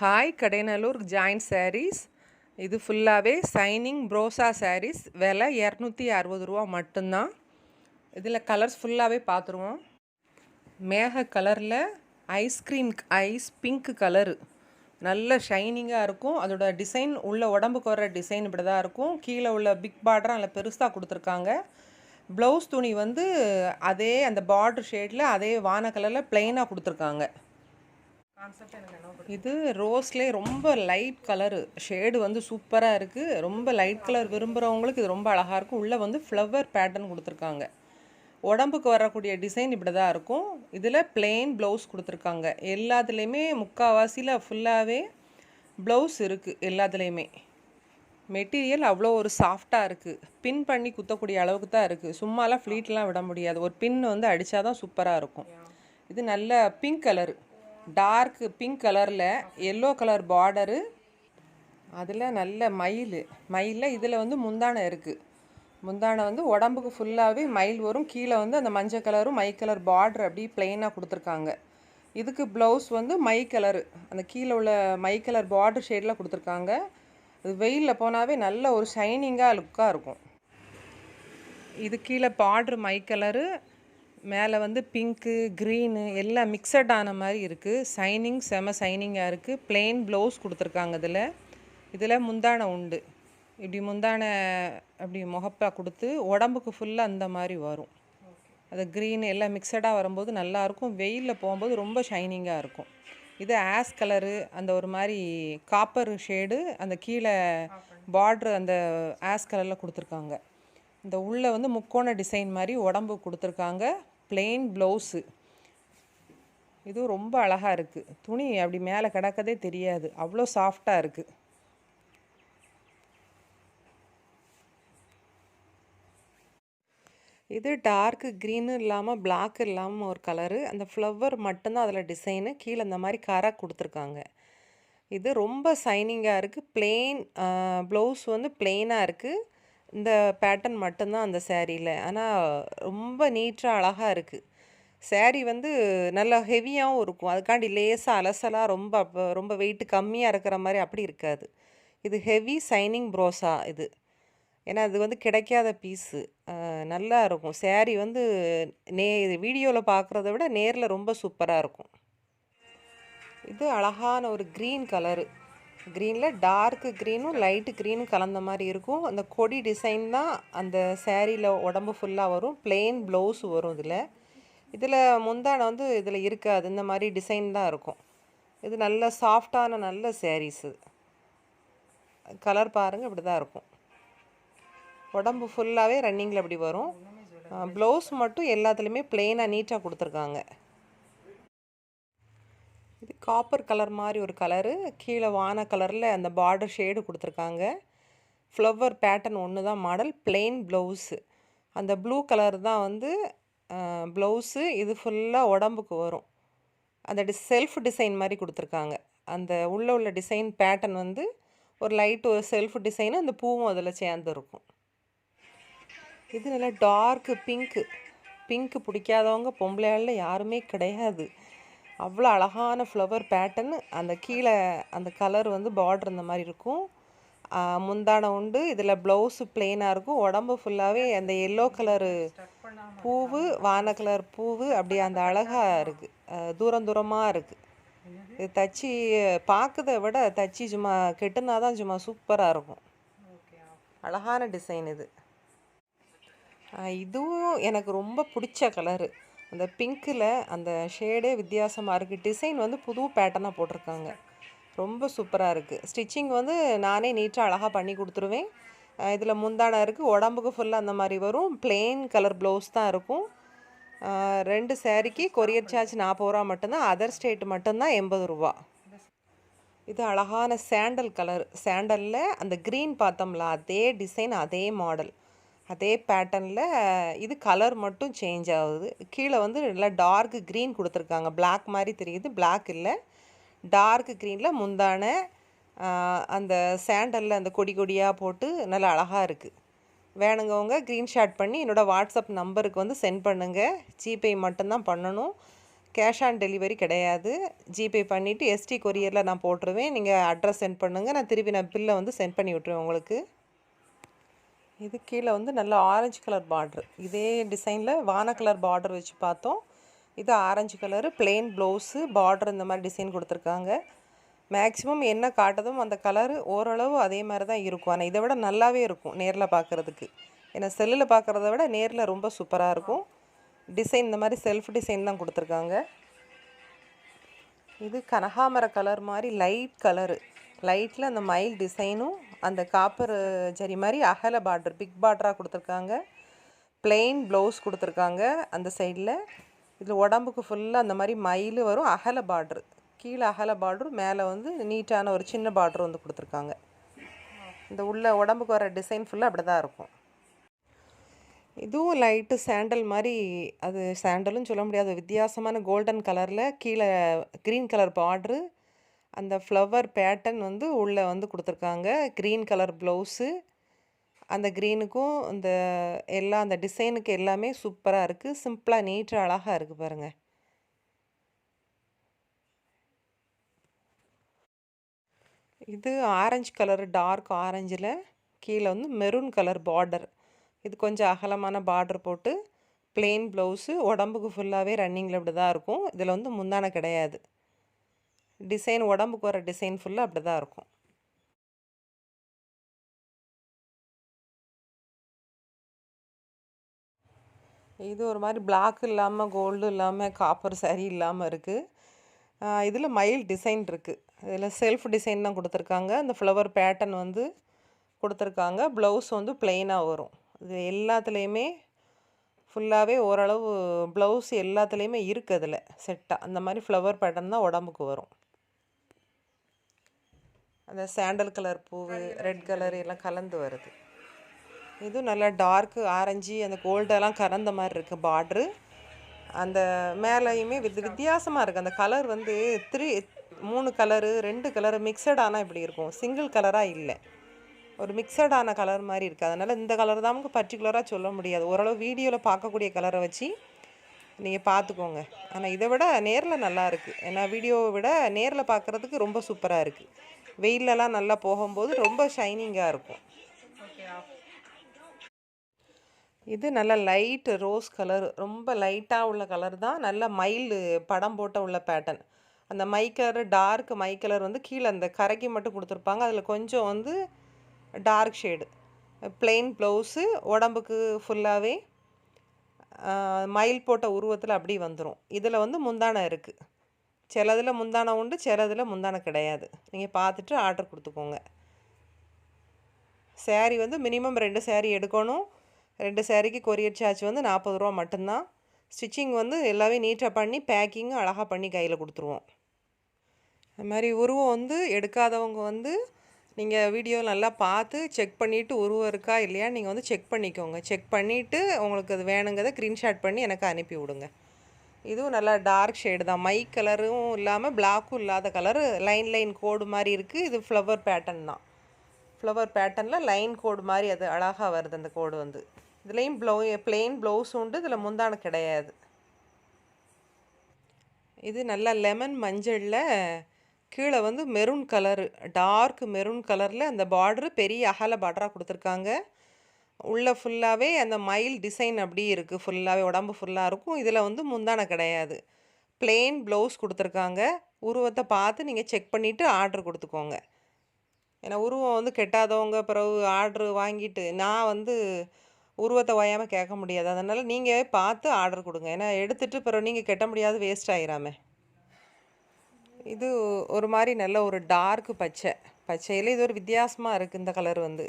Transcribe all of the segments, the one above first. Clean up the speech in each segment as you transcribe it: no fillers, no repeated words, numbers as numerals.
Hi Kadainallur joint saris. இது ஃபுல்லாகவே signing ப்ரோசா saris. விலை 260 ரூபா மட்டும்தான். இதில் கலர்ஸ் ஃபுல்லாகவே பார்த்துருவோம். மேக கலரில் ஐஸ் பிங்க் கலரு நல்ல ஷைனிங்காக இருக்கும். அதோட டிசைன் உள்ள உடம்புக்கு வர டிசைன் இப்படி தான் இருக்கும். கீழே உள்ள பிக் பார்டர் அதில் பெருசாக கொடுத்துருக்காங்க. ப்ளவுஸ் துணி வந்து அதே அந்த பார்டர் ஷேடில் அதே வான கலரில் ப்ளெயினாக கொடுத்துருக்காங்க. இது ரோஸ்லேயே ரொம்ப லைட் கலரு ஷேடு வந்து சூப்பராக இருக்குது. ரொம்ப லைட் கலர் விரும்புகிறவங்களுக்கு இது ரொம்ப அழகாக இருக்கும். உள்ளே வந்து ஃப்ளவர் பேட்டர்ன் கொடுத்துருக்காங்க. உடம்புக்கு வரக்கூடிய டிசைன் இப்படி தான் இருக்கும். இதில் பிளெயின் ப்ளவுஸ் கொடுத்துருக்காங்க. எல்லாத்துலேயுமே முக்கால்வாசியில் ஃபுல்லாகவே ப்ளவுஸ் இருக்குது. எல்லாத்துலேயுமே மெட்டீரியல் அவ்வளோ ஒரு சாஃப்டாக இருக்குது. பின் பண்ணி குத்தக்கூடிய அளவுக்கு தான் இருக்குது. சும்மாலாம் ஃப்ளீட்லாம் விட முடியாது. ஒரு பின் வந்து அடித்தா தான் சூப்பராக இருக்கும். இது நல்ல பிங்க் கலரு, டார்க் பிங்க் கலரில் எல்லோ கலர் பார்டரு. அதில் நல்ல மயிலில் இதில் வந்து முந்தானை இருக்குது. முந்தானை வந்து உடம்புக்கு ஃபுல்லாகவே மயில் வரும். கீழே வந்து அந்த மஞ்சள் கலரும் மை கலர் பார்டர் அப்படி ப்ளெயினாக கொடுத்துருக்காங்க. இதுக்கு ப்ளவுஸ் வந்து மை கலரு, அந்த கீழே உள்ள மை கலர் பார்டர் ஷேடில் கொடுத்துருக்காங்க. இது வெயிலில் போனாவே நல்ல ஒரு ஷைனிங்காக லுக்காக இருக்கும். இது கீழே பார்டர் மை கலரு, மேலே வந்து பிங்க்கு க்ரீனு எல்லாம் மிக்சட் ஆன மாதிரி இருக்குது. செம சைனிங்காக இருக்குது. பிளெயின் ப்ளவுஸ் கொடுத்துருக்காங்க. இதில் முந்தானை உண்டு. இப்படி முந்தானை அப்படி முகப்பாக கொடுத்து உடம்புக்கு ஃபுல்லாக அந்த மாதிரி வரும். அது க்ரீனு எல்லாம் மிக்சடாக வரும்போது நல்லாயிருக்கும். வெயிலில் போகும்போது ரொம்ப ஷைனிங்காக இருக்கும். இது ஆஸ் கலரு, அந்த ஒரு மாதிரி காப்பர் ஷேடு, அந்த கீழே பார்ட்ரு அந்த ஆஸ் கலரில் கொடுத்துருக்காங்க. இந்த உள்ளே வந்து முக்கோண டிசைன் மாதிரி உடம்பு கொடுத்துருக்காங்க. Plain blouse. இதுவும் ரொம்ப அழகாக இருக்குது. துணி அப்படி மேலே கிடக்கதே தெரியாது, அவ்வளோ சாஃப்டாக இருக்குது. இது டார்க் க்ரீனு இல்லாமல் பிளாக் இல்லாமல் ஒரு கலரு. அந்த ஃப்ளவர் மட்டும்தான் அதில் டிசைனு. கீழே இந்த மாதிரி கரை கொடுத்துருக்காங்க. இது ரொம்ப சைனிங்காக இருக்குது. பிளெயின் ப்ளவுஸ் வந்து பிளெயினாக இருக்குது. இந்த பேட்டர்ன் மட்டும்தான் அந்த சேரீயில். ஆனால் ரொம்ப நீட்டாக அழகாக இருக்குது. சேரீ வந்து நல்லா ஹெவியாகவும் இருக்கும். அதுக்காண்டி லேசாக அலசலாக ரொம்ப வெயிட்டு கம்மியாக இருக்கிற மாதிரி அப்படி இருக்காது. இது ஹெவி சைனிங் ப்ரோசா இது. ஏன்னா அது வந்து கிடைக்காத பீஸு. நல்லா இருக்கும். சேரீ வந்து வீடியோவில் பார்க்குறத விட நேரில் ரொம்ப சூப்பராக இருக்கும். இது அழகான ஒரு க்ரீன் கலரு. க்ரீனில் டார்க்கு க்ரீனும் லைட்டு க்ரீனும் கலந்த மாதிரி இருக்கும். அந்த கொடி டிசைன் தான் அந்த சேரீயில் உடம்பு ஃபுல்லாக வரும். பிளெயின் ப்ளவுஸ் வரும். இதில் முந்தானை வந்து இதில் இருக்காது. இந்த மாதிரி டிசைன் தான் இருக்கும். இது நல்ல சாஃப்டான நல்ல சேரீஸு. கலர் பாருங்கள், இப்படி தான் இருக்கும். உடம்பு ஃபுல்லாகவே ரன்னிங்கில் அப்படி வரும். ப்ளவுஸ் மட்டும் எல்லாத்துலேயுமே பிளெயினாக நீட்டாக கொடுத்துருக்காங்க. இது காப்பர் கலர் மாதிரி ஒரு கலரு. கீழே வான கலரில் அந்த பார்டர் ஷேடு கொடுத்துருக்காங்க. ஃப்ளவர் பேட்டர்ன் ஒன்று தான் மாடல். Plain blouse. அந்த ப்ளூ கலர் தான் வந்து ப்ளவுஸு. இது ஃபுல்லாக உடம்புக்கு வரும். அந்த செல்ஃப் டிசைன் மாதிரி கொடுத்துருக்காங்க. அந்த உள்ள டிசைன் பேட்டர்ன் வந்து ஒரு லைட் ஒரு செல்ஃப் டிசைனு. அந்த பூவும் அதில் சேர்ந்து இருக்கும். இது நல்லா டார்க்கு பிங்க்கு பிடிக்காதவங்க பொம்பளையாளில் யாருமே கிடையாது. அவ்வளோ அழகான ஃப்ளவர் பேட்டர்ன். அந்த கீழே அந்த கலர் வந்து பார்டர் இந்த மாதிரி இருக்கும். முந்தானை உண்டு. இதில் ப்ளவுஸு பிளெயினாக இருக்கும். உடம்பு ஃபுல்லாகவே அந்த எல்லோ கலரு பூவு, வான கலர் பூவு அப்படி அந்த அழகாக இருக்குது. தூரமாக இருக்குது. இது தச்சு பார்க்கறத விட தச்சு சும்மா கெட்டுனா தான் சும்மா சூப்பராக இருக்கும். அழகான டிசைன் இது. இதுவும் எனக்கு ரொம்ப பிடிச்ச கலரு. அந்த பிங்க்கில் அந்த ஷேடே வித்தியாசமாக இருக்குது. டிசைன் வந்து புது பேட்டர்னாக போட்டிருக்காங்க. ரொம்ப சூப்பராக இருக்குது. ஸ்டிச்சிங் வந்து நானே நீட்டாக அழகாக பண்ணி கொடுத்துருவேன். இதில் முந்தானை இருக்குது. உடம்புக்கு ஃபுல்லாக அந்த மாதிரி வரும். பிளெயின் கலர் ப்ளவுஸ் தான் இருக்கும். 2 சேரீக்கு கொரியர் சார்ஜ் 40 ரூபா மட்டும்தான். அதர் ஸ்டேட் மட்டும்தான் 80 ரூபா. இது அழகான சாண்டல் கலர். சாண்டலில் அந்த க்ரீன் பார்த்தோம்ல, அதே டிசைன், அதே மாடல், அதே பேட்டர்னில். இது கலர் மட்டும் சேஞ்ச் ஆகுது. கீழே வந்து நல்லா டார்க் க்ரீன் கொடுத்துருக்காங்க. பிளாக் மாதிரி தெரியுது. பிளாக் இல்லை, டார்க் க்ரீனில் முந்தானை. அந்த சாண்டலில் அந்த கொடியாக போட்டு நல்லா அழகாக இருக்குது. வேணுங்கவங்க க்ரீன்ஷாட் பண்ணி என்னோடய வாட்ஸ்அப் நம்பருக்கு வந்து சென்ட் பண்ணுங்கள். ஜிபே மட்டும்தான் பண்ணணும். கேஷ் ஆன் டெலிவரி கிடையாது. ஜிபே பண்ணிவிட்டு எஸ்டி கொரியரில் நான் போட்டுருவேன். நீங்கள் அட்ரஸ் சென்ட் பண்ணுங்கள். நான் பில்லை வந்து சென்ட் பண்ணி விட்டுருவேன் உங்களுக்கு. இது கீழே வந்து நல்ல ஆரஞ்சு கலர் பார்ட்ரு. இதே டிசைனில் வான கலர் பார்டர் வச்சு பார்த்தோம். இது orange colour, plain blouse, border இந்த மாதிரி டிசைன் கொடுத்துருக்காங்க. மேக்ஸிமம் என்ன காட்டுதும் அந்த கலரு ஓரளவு அதே மாதிரி தான் இருக்கும். ஆனால் இதை விட நல்லாவே இருக்கும் நேரில் பார்க்குறதுக்கு. ஏன்னா செல்லில் பார்க்குறத விட நேரில் ரொம்ப சூப்பராக இருக்கும். டிசைன் இந்த மாதிரி செல்ஃப் டிசைன் தான் கொடுத்துருக்காங்க. இது கனகாமர கலர் மாதிரி லைட் கலரு. லைட்டில் அந்த மயில் டிசைனும் அந்த காப்பர் ஜரி மாதிரி அகல பார்டர், பிக் பார்டராக கொடுத்துருக்காங்க. பிளெயின் ப்ளவுஸ் கொடுத்துருக்காங்க அந்த சைடில். இதில் உடம்புக்கு ஃபுல்லாக அந்த மாதிரி மயில் வரும். அகல பார்ட்ரு, கீழே அகல பார்ட்ரு, மேலே வந்து நீட்டான ஒரு சின்ன பார்ட்ரு வந்து கொடுத்துருக்காங்க. இந்த உள்ள உடம்புக்கு வர டிசைன் ஃபுல்லாக அப்படி தான் இருக்கும். இதுவும் லைட்டு சாண்டல் மாதிரி, அது சாண்டலும் சொல்ல முடியாது, வித்தியாசமான கோல்டன் கலரில் கீழே க்ரீன் கலர் பார்ட்ரு, அந்த ஃப்ளவர் பேட்டர்ன் வந்து உள்ளே வந்து கொடுத்துருக்காங்க. க்ரீன் கலர் ப்ளவுஸு, அந்த க்ரீனுக்கும் இந்த அந்த டிசைனுக்கு எல்லாமே சூப்பராக இருக்குது. சிம்பிளாக நீட்டாக அழகாக இருக்குது பாருங்கள். இது ஆரஞ்சு கலர், டார்க் ஆரஞ்சில் கீழே வந்து மெரூன் கலர் பார்டர். இது கொஞ்சம் அகலமான பார்டர் போட்டு பிளெயின் ப்ளவுஸு, உடம்புக்கு ஃபுல்லாகவே ரன்னிங்கில் இப்படி தான் இருக்கும். இதில் வந்து முந்தானை கிடையாது. டிசைன் உடம்புக்கு வர டிசைன் ஃபுல்லாக அப்படி தான் இருக்கும். இது ஒரு மாதிரி பிளாக் இல்லாமல், கோல்டு இல்லாமல், காப்பர் சாரி இல்லாமல் இருக்குது. இதில் மயில் டிசைன் இருக்குது. இதில் செல்ஃப் டிசைன் தான் கொடுத்துருக்காங்க. அந்த ஃப்ளவர் பேட்டர்ன் வந்து கொடுத்துருக்காங்க. ப்ளவுஸ் வந்து ப்ளெயினாக வரும். இது எல்லாத்துலேயுமே ஃபுல்லாகவே ஓரளவு ப்ளவுஸ் எல்லாத்துலேயுமே இருக்குது. அதில் செட்டாக அந்த மாதிரி ஃப்ளவர் பேட்டர்ன் தான் உடம்புக்கு வரும். அந்த சாண்டல் கலர் பூவு, ரெட் கலர் எல்லாம் கலந்து வருது. இதுவும் நல்லா டார்க்கு ஆரஞ்சு, அந்த கோல்டெல்லாம் கலந்த மாதிரி இருக்குது பார்ட்ரு. அந்த மேலேயுமே வித்தியாசமாக இருக்குது. அந்த கலர் வந்து 3 கலரு 2 கலரு மிக்சடானால் இப்படி இருக்கும். சிங்கிள் கலராக இல்லை, ஒரு மிக்சடான கலர் மாதிரி இருக்குது. அதனால் இந்த கலர் தான் நமக்கு பர்டிகுலராக சொல்ல முடியாது. ஓரளவு வீடியோவில் பார்க்கக்கூடிய கலரை வச்சு நீங்கள் பார்த்துக்கோங்க. ஆனால் இதை விட நேரில் நல்லா இருக்குது. ஏன்னா வீடியோவை விட நேரில் பார்க்குறதுக்கு ரொம்ப சூப்பராக இருக்குது. வெயிலெலாம் நல்லா போகும்போது ரொம்ப ஷைனிங்காக இருக்கும். இது நல்ல லைட் ரோஸ் கலர், ரொம்ப லைட்டாக உள்ள கலர் தான். நல்ல மயில் படம் போட்ட உள்ள பேட்டர்ன். அந்த மை கலர், டார்க் மை கலர் வந்து கீழே அந்த கரைக்கு மட்டும் கொடுத்துருப்பாங்க. அதில் கொஞ்சம் வந்து டார்க் ஷேடு. பிளெயின் ப்ளவுஸு, உடம்புக்கு ஃபுல்லாகவே மயில் போட்ட உருவத்தில் அப்படி வந்துடும். இதில் வந்து முந்தானை இருக்குது. சிலதில் முந்தானை உண்டு, சிலதில் முந்தானை கிடையாது. நீங்கள் பார்த்துட்டு ஆர்டர் கொடுத்துக்கோங்க. சேரீ வந்து மினிமம் 2 சேரீ எடுக்கணும். 2 சேரீக்கு கொரியர் சார்ஜ் வந்து 40 ரூபா மட்டும்தான். ஸ்டிச்சிங் வந்து எல்லாமே நீட்டாக பண்ணி பேக்கிங்கும் அழகாக பண்ணி கையில் கொடுத்துருவோம். அது மாதிரி உருவம் வந்து எடுக்காதவங்க வந்து நீங்கள் வீடியோ நல்லா பார்த்து செக் பண்ணிவிட்டு உருவம் இருக்கா இல்லையா நீங்கள் வந்து செக் பண்ணிக்கோங்க. செக் பண்ணிவிட்டு உங்களுக்கு அது வேணுங்கிறத ஸ்க்ரீன்ஷாட் பண்ணி எனக்கு அனுப்பி விடுங்க. இதுவும் நல்லா டார்க் ஷேடு தான். மை கலரும் இல்லாமல் பிளாக்கும் இல்லாத கலரு, லைன் கோடு மாதிரி இருக்குது. இது ஃப்ளவர் பேட்டர்ன் தான். ஃப்ளவர் பேட்டர்னில் லைன் கோடு மாதிரி அது அழகாக வருது. அந்த கோடு வந்து இதுலேயும் பிளெயின் ப்ளவுஸ் உண்டு. இதில் முந்தானை கிடையாது. இது நல்லா லெமன் மஞ்சளில் கீழே வந்து மெரூன் கலரு, டார்க் மெரூன் கலரில் அந்த பார்ட்ரு பெரிய அகல பார்டராக கொடுத்துருக்காங்க. உள்ளே ஃபுல்லாகவே அந்த மயில் டிசைன் அப்படி இருக்குது. ஃபுல்லாகவே உடம்பு ஃபுல்லாக இருக்கும். இதில் வந்து முந்தானை கிடையாது. பிளெயின் ப்ளவுஸ் கொடுத்துருக்காங்க. உருவத்தை பார்த்து நீங்கள் செக் பண்ணிவிட்டு ஆர்டர் கொடுத்துக்கோங்க. ஏன்னா உருவம் வந்து கெட்டாதவங்க பிறகு ஆர்டரு வாங்கிட்டு நான் வந்து உருவத்தை ஓயாமல் கேட்க முடியாது. அதனால் நீங்கள் பார்த்து ஆர்டர் கொடுங்க. ஏன்னா எடுத்துகிட்டு பிறகு நீங்கள் கெட்ட முடியாது, வேஸ்ட் ஆகிராமே. இது ஒரு மாதிரி நல்ல ஒரு டார்க் பச்சையில் இது ஒரு வித்தியாசமாக இருக்குது. இந்த கலர் வந்து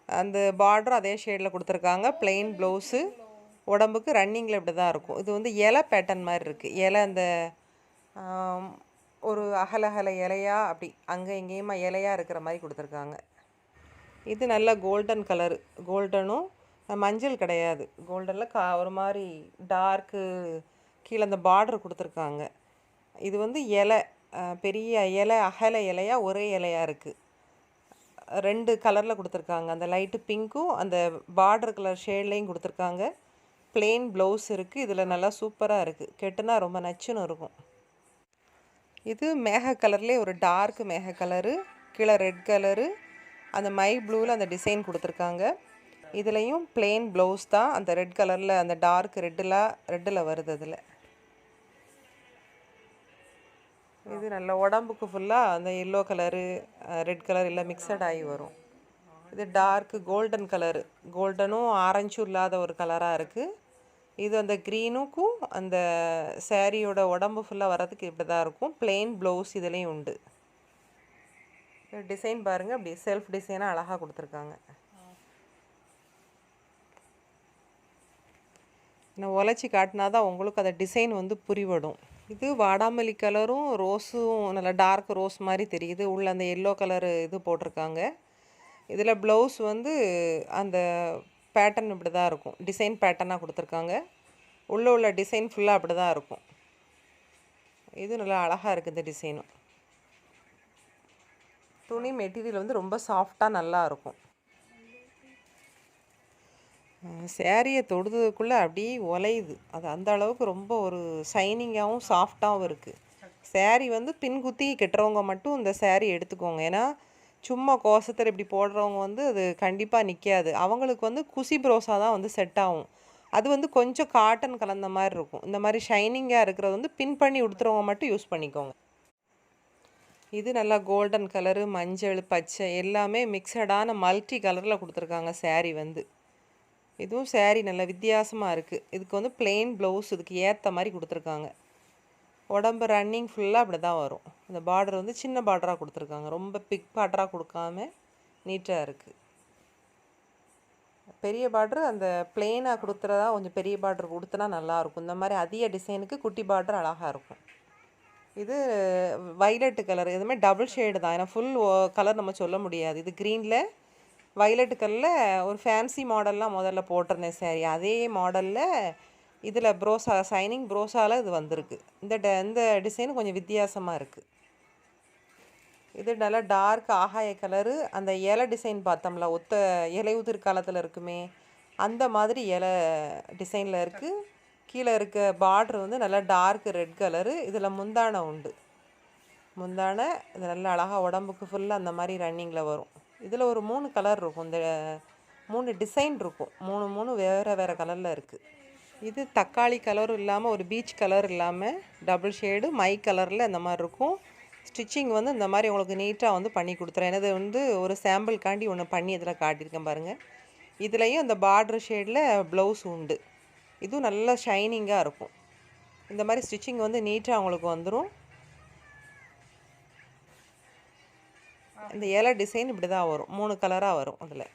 அந்த பார்டரும் அதே ஷேடில் கொடுத்துருக்காங்க. பிளெயின் ப்ளவுஸு, உடம்புக்கு ரன்னிங்கில் இப்படி தான் இருக்கும். இது வந்து இலை பேட்டர்ன் மாதிரி இருக்குது. இலை அந்த ஒரு அகலகல இலையாக அப்படி அங்கே எங்கேயுமா இலையாக இருக்கிற மாதிரி கொடுத்துருக்காங்க. இது நல்ல கோல்டன் கலரு, கோல்டனும் மஞ்சள் கிடையாது. கோல்டனில் ஒரு மாதிரி டார்க்கு கீழே அந்த பார்டர் கொடுத்துருக்காங்க. இது வந்து இலை, பெரிய இலை, அகல இலையாக ஒரே இலையாக இருக்குது. 2 கலரில் கொடுத்துருக்காங்க. அந்த லைட்டு பிங்க்கும் அந்த பார்டர் கலர் ஷேட்லேயும் கொடுத்துருக்காங்க. plain ப்ளவுஸ் இருக்குது. இதில் நல்லா சூப்பராக இருக்குது. கெட்டுனா ரொம்ப நச்சுன்னு இருக்கும். இது மேக கலர்லேயே ஒரு டார்க் மேக கலரு, கீழே ரெட் கலரு, அந்த மை ப்ளூவில் அந்த டிசைன் கொடுத்துருக்காங்க. இதுலேயும் plain ப்ளவுஸ் தான். அந்த ரெட் கலரில் அந்த டார்க் ரெட்டில் வருது. அதில் இது நல்ல உடம்புக்கு ஃபுல்லாக அந்த எல்லோ கலரு ரெட் கலர் எல்லாம் மிக்சட் ஆகி வரும். இது டார்க் கோல்டன் கலரு, கோல்டனும் ஆரஞ்சும் இல்லாத ஒரு கலராக இருக்குது. இது அந்த க்ரீனுக்கும் அந்த சாரியோட உடம்பு ஃபுல்லாக வர்றதுக்கு இப்படி தான் இருக்கும். plain ப்ளவுஸ் இதுலேயும் உண்டு. டிசைன் பாருங்கள், அப்படி செல்ஃப் டிசைனாக அழகாக கொடுத்துருக்காங்க. நான் உழைச்சி காட்டினா தான் உங்களுக்கு அந்த டிசைன் வந்து புரிவடும். இது வாடாமல்லி கலரும் ரோஸும் நல்லா டார்க் ரோஸ் மாதிரி தெரியுது. உள்ள அந்த எல்லோ கலரு இது போட்டிருக்காங்க. இதில் ப்ளவுஸ் வந்து அந்த பேட்டர்ன் இப்படி தான் இருக்கும். டிசைன் பேட்டர்னாக கொடுத்துருக்காங்க. உள்ள டிசைன் ஃபுல்லாக அப்படி தான் இருக்கும். இது நல்லா அழகாக இருக்குது இந்த டிசைனும். துணி மெட்டீரியல் வந்து ரொம்ப சாஃப்டாக நல்லா இருக்கும். சேரீயை தொடுறதுக்குள்ளே அப்படியே உலையுது. அது அந்த அளவுக்கு ரொம்ப ஒரு ஷைனிங்காகவும் சாஃப்டாகவும் இருக்குது. சேரீ வந்து பின்குத்தி கட்டுறவங்க மட்டும் இந்த சேரீ எடுத்துக்கோங்க. ஏன்னா சும்மா கோசத்தில் இப்படி போடுறவங்க வந்து அது கண்டிப்பாக நிற்காது. அவங்களுக்கு வந்து குசி ப்ரோஸா தான் வந்து செட் ஆகும். அது வந்து கொஞ்சம் காட்டன் கலந்த மாதிரி இருக்கும். இந்த மாதிரி ஷைனிங்காக இருக்கிறது வந்து பின் பண்ணி உடுத்துறவங்க மட்டும் யூஸ் பண்ணிக்கோங்க. இது நல்லா கோல்டன் கலரு, மஞ்சள், பச்சை எல்லாமே மிக்சடான மல்டி கலரில் கொடுத்துருக்காங்க சேரீ வந்து. இதுவும் சேரீ நல்ல வித்தியாசமாக இருக்குது. இதுக்கு வந்து plain ப்ளவுஸ் இதுக்கு ஏற்ற மாதிரி கொடுத்துருக்காங்க. உடம்பு ரன்னிங் ஃபுல்லாக அப்படி தான் வரும். இந்த பார்டர் வந்து சின்ன பார்டராக கொடுத்துருக்காங்க. ரொம்ப பிக் பார்டராக கொடுக்காம நீட்டாக இருக்குது. பெரிய பார்டரு அந்த பிளெயினாக கொடுத்துறதா கொஞ்சம் பெரிய பார்டர் கொடுத்தனா நல்லாயிருக்கும். இந்த மாதிரி அதிக டிசைனுக்கு குட்டி பார்டர் அழகாக இருக்கும். இது வைலட்டு கலர், இதுவுமே டபுள் ஷேடு தான். ஏன்னா ஃபுல் கலர் நம்ம சொல்ல முடியாது. இது க்ரீனில் வைலட் கலரில் ஒரு ஃபேன்சி மாடல்லாம் முதல்ல போட்டிருந்தேன் சாரி. அதே மாடலில் இதில் ப்ரோஸா ஷைனிங் ப்ரோஸாவில் இது வந்திருக்கு. இந்த டிசைன் கொஞ்சம் வித்தியாசமாக இருக்குது. இது நல்லா டார்க் ஆகாய கலரு. அந்த இலை டிசைன் பார்த்தோம்ல, ஒத்த இலை உதிர் காலத்தில் இருக்குமே அந்த மாதிரி இலை டிசைனில் இருக்குது. கீழே இருக்க பார்டர் வந்து நல்லா டார்க் ரெட் கலரு. இதில் முந்தானை உண்டு. முந்தானை இது நல்லா அழகாக உடம்புக்கு ஃபுல்லாக அந்த மாதிரி ரன்னிங்கில் வரும். இதில் ஒரு 3 கலர் இருக்கும். இந்த 3 டிசைன் இருக்கும். 3 வேறு கலரில் இருக்குது. இது தக்காளி கலரும் இல்லாமல் ஒரு பீச் கலர் இல்லாமல் டபுள் ஷேடு மை கலரில் இந்த மாதிரி இருக்கும். ஸ்டிச்சிங் வந்து இந்த மாதிரி உங்களுக்கு நீட்டாக வந்து பண்ணி கொடுத்துறேன். எனது வந்து ஒரு சாம்பிள்காண்டி ஒன்று பண்ணி இதில் காட்டியிருக்கேன் பாருங்கள். இதுலேயும் அந்த பார்டர் ஷேடில் ப்ளவுஸ் உண்டு. இதுவும் நல்லா ஷைனிங்காக இருக்கும். இந்த மாதிரி ஸ்டிச்சிங் வந்து நீட்டாக உங்களுக்கு வந்துடும். இந்த இலை டிசைன் இப்படி தான் வரும். 3 கலராக வரும் அதில்.